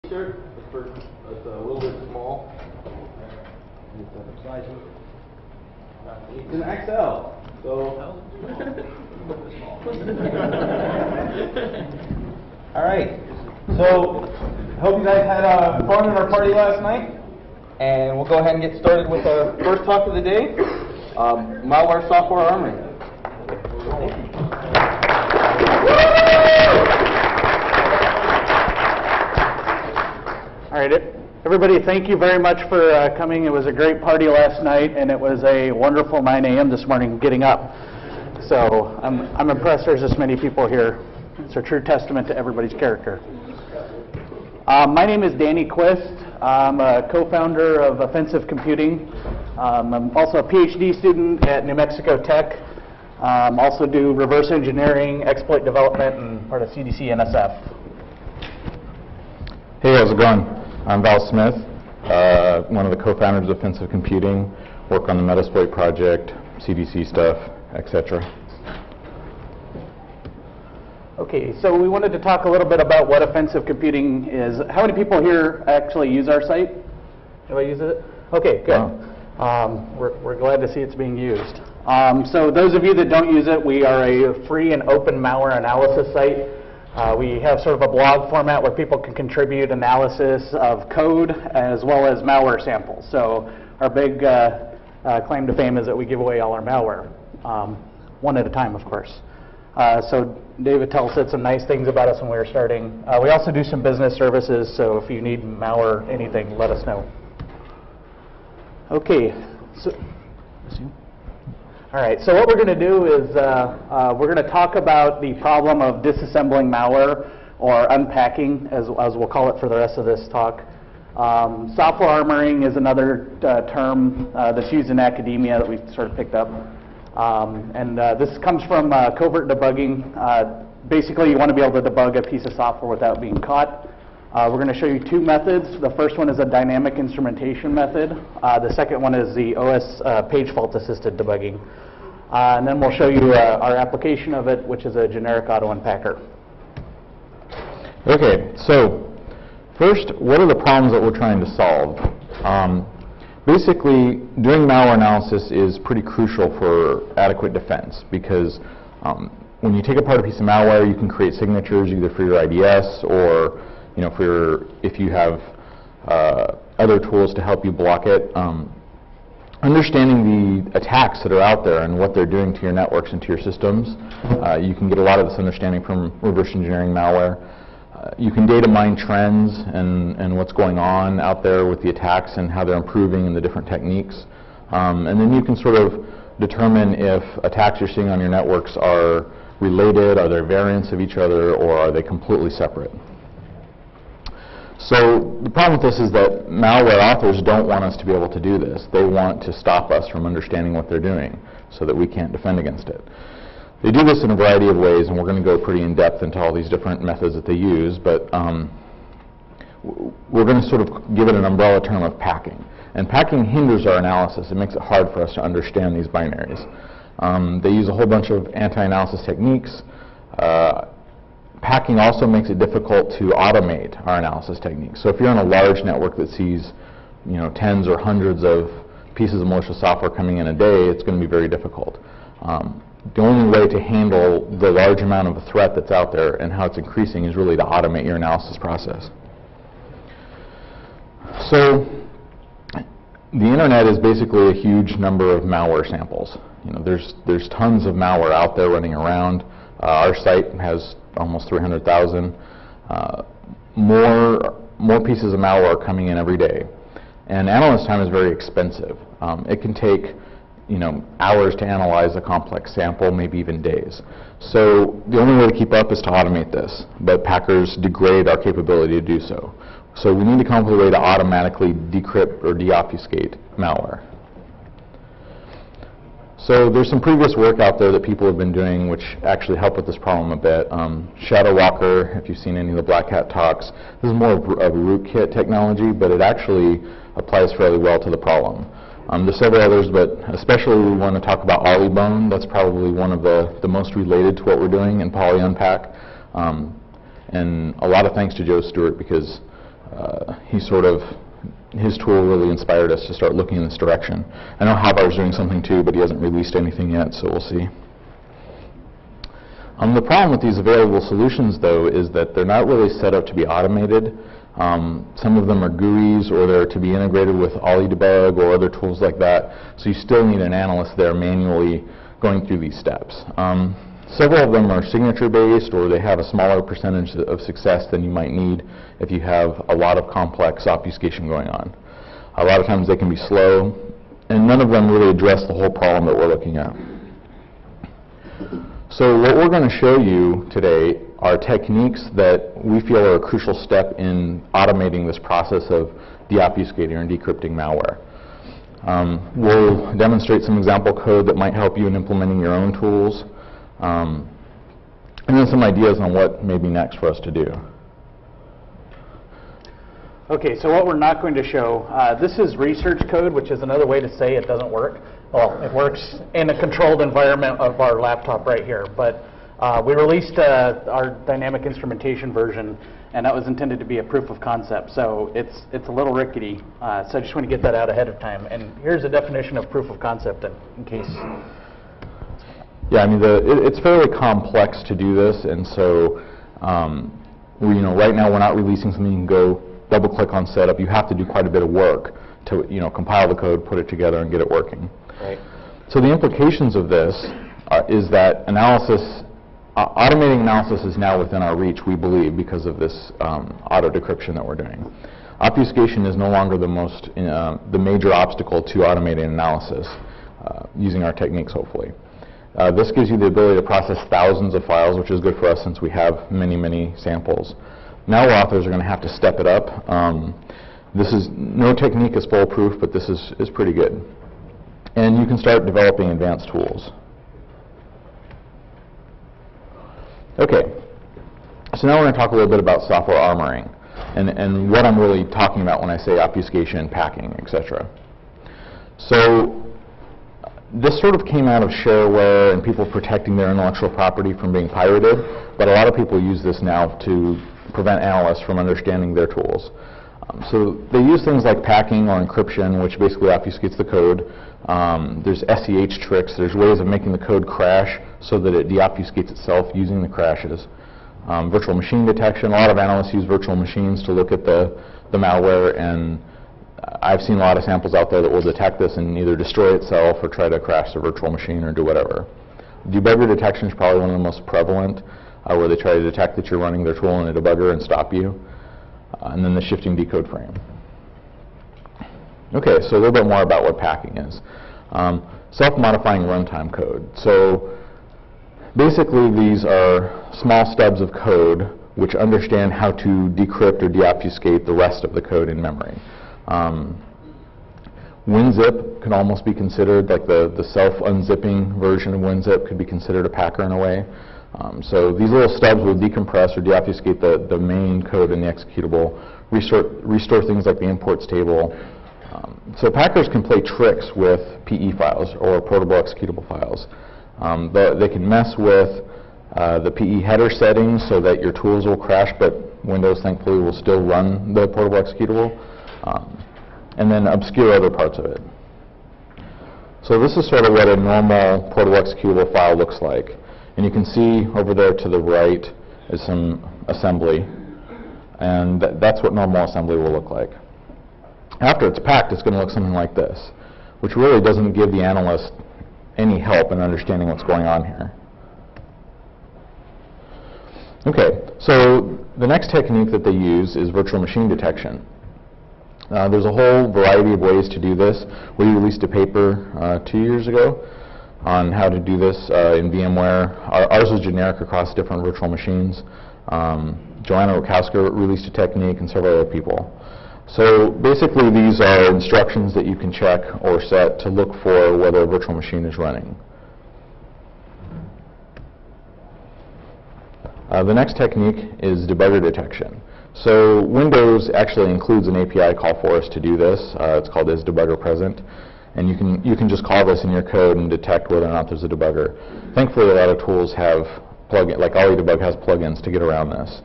T-shirt. It's a little bit small. It's an XL. So. All right. So, hope you guys had fun at our party last night, and we'll go ahead and get started with our first talk of the day: malware software armoring. All right, everybody, thank you very much for coming. It was a great party last night, and it was a wonderful 9 a.m. this morning getting up. So I'm impressed there's this many people here. It's a true testament to everybody's character. My name is Danny Quist. I'm a co-founder of Offensive Computing. I'm also a PhD student at New Mexico Tech. Also do reverse engineering, exploit development, and part of CDC NSF. Hey, how's it going? I'm Val Smith, one of the co-founders of Offensive Computing, work on the Metasploit project, CDC stuff, etc. Okay, so we wanted to talk a little bit about what offensive computing is. How many people here actually use our site? Anybody uses it? Okay, good. Wow. We're glad to see it's being used. So those of you that don't use it, we are a free and open malware analysis site. We have sort of a blog format where people can contribute analysis of code as well as malware samples. So our big claim to fame is that we give away all our malware, one at a time, of course. So David said some nice things about us when we were starting. We also do some business services, so if you need malware, anything, let us know. Okay. All right, so what we're going to do is we're going to talk about the problem of disassembling malware, or unpacking, as we'll call it for the rest of this talk. Software armoring is another term that's used in academia that we sort of picked up. This comes from covert debugging. Basically, you want to be able to debug a piece of software without being caught. We're going to show you two methods. The first one is a dynamic instrumentation method. The second one is the OS page fault assisted debugging. And then we'll show you our application of it, which is a generic auto unpacker. Okay, so first, what are the problems that we're trying to solve? Basically, doing malware analysis is pretty crucial for adequate defense, because when you take apart a piece of malware, you can create signatures either for your IDS or if you have other tools to help you block it. Understanding the attacks that are out there and what they're doing to your networks and to your systems, you can get a lot of this understanding from reverse engineering malware. You can data mine trends and what's going on out there with the attacks and how they're improving and the different techniques. And then you can sort of determine if attacks you're seeing on your networks are related, are there variants of each other, or are they completely separate. So the problem with this is that malware authors don't want us to be able to do this. They want to stop us from understanding what they're doing so that we can't defend against it. They do this in a variety of ways, and we're going to go pretty in depth into all these different methods that they use, but we're going to sort of give it an umbrella term of packing. And packing hinders our analysis. It makes it hard for us to understand these binaries. They use a whole bunch of anti-analysis techniques. Packing also makes it difficult to automate our analysis techniques. So if you're on a large network that sees tens or hundreds of pieces of malicious software coming in a day, it's going to be very difficult. The only way to handle the large amount of a threat that's out there and how it's increasing is really to automate your analysis process. So the internet is basically a huge number of malware samples. There's tons of malware out there running around. Our site has almost 300,000. More pieces of malware are coming in every day. And analyst time is very expensive. It can take hours to analyze a complex sample, maybe even days. So the only way to keep up is to automate this, but packers degrade our capability to do so. So we need to come up with a way to automatically decrypt or deobfuscate malware. So there's some previous work out there that people have been doing which actually help with this problem a bit. Shadow Walker, if you've seen any of the Black Hat talks, this is more of a rootkit technology, but it actually applies fairly well to the problem. There's several others, but especially we want to talk about Olibone. That's probably one of the most related to what we're doing in PolyUnpack. And a lot of thanks to Joe Stewart, because his tool really inspired us to start looking in this direction. I know Havar's doing something too, but he hasn't released anything yet, so we'll see. The problem with these available solutions, though, is that they're not really set up to be automated. Some of them are GUIs, or they're to be integrated with OllyDebug or other tools like that, so you still need an analyst there manually going through these steps. Several of them are signature-based, or they have a smaller percentage of success than you might need if you have a lot of complex obfuscation going on. A lot of times they can be slow, and none of them really address the whole problem that we're looking at. So what we're going to show you today are techniques that we feel are a crucial step in automating this process of deobfuscating and decrypting malware. We'll demonstrate some example code that might help you in implementing your own tools, and then some ideas on what may be next for us to do. Okay, so what we're not going to show, this is research code, which is another way to say it doesn't work. Well, it works in a controlled environment of our laptop right here, but we released our dynamic instrumentation version, and that was intended to be a proof of concept, so it's a little rickety, so I just want to get that out ahead of time. And here's a definition of proof of concept in case. Yeah, I mean, it's fairly complex to do this, and so right now we're not releasing something you can go double-click on setup. You have to do quite a bit of work to compile the code, put it together, and get it working. Right. So the implications of this is that automating analysis is now within our reach, we believe, because of this auto-decryption that we're doing. Obfuscation is no longer the major obstacle to automating analysis using our techniques, hopefully. This gives you the ability to process thousands of files, which is good for us since we have many, many samples. Malware authors are going to have to step it up. No technique is foolproof, but this is pretty good. And you can start developing advanced tools. Okay, so now we're going to talk a little bit about software armoring and what I'm really talking about when I say obfuscation, packing, etc. So this sort of came out of shareware and people protecting their intellectual property from being pirated, but a lot of people use this now to prevent analysts from understanding their tools. So they use things like packing or encryption, which basically obfuscates the code. There's SEH tricks. There's ways of making the code crash so that it deobfuscates itself using the crashes. Virtual machine detection. A lot of analysts use virtual machines to look at the malware, and I've seen a lot of samples out there that will detect this and either destroy itself or try to crash the virtual machine or do whatever. Debugger detection is probably one of the most prevalent, where they try to detect that you're running their tool in a debugger and stop you. And then the shifting decode frame. Okay, so a little bit more about what packing is. Self-modifying runtime code. So basically these are small stubs of code which understand how to decrypt or deobfuscate the rest of the code in memory. WinZip can almost be considered, like the self-unzipping version of WinZip could be considered a packer in a way. So these little stubs will decompress or deobfuscate the main code in the executable, restore things like the imports table. So packers can play tricks with PE files or portable executable files. They can mess with the PE header settings so that your tools will crash, but Windows, thankfully, will still run the portable executable, and then obscure other parts of it. So this is sort of what a normal portable executable file looks like. And you can see over there to the right is some assembly, and that's what normal assembly will look like. After it's packed, it's going to look something like this, which really doesn't give the analyst any help in understanding what's going on here. Okay, so the next technique that they use is virtual machine detection. There's a whole variety of ways to do this. We released a paper 2 years ago on how to do this in VMware. Ours is generic across different virtual machines. Joanna Rukowska released a technique, and several other people. So basically these are instructions that you can check or set to look for whether a virtual machine is running. The next technique is debugger detection. So Windows actually includes an API call for us to do this. It's called isDebuggerPresent. And you can just call this in your code and detect whether or not there's a debugger. Thankfully, a lot of tools have plugins, like OllyDebug has plugins to get around this.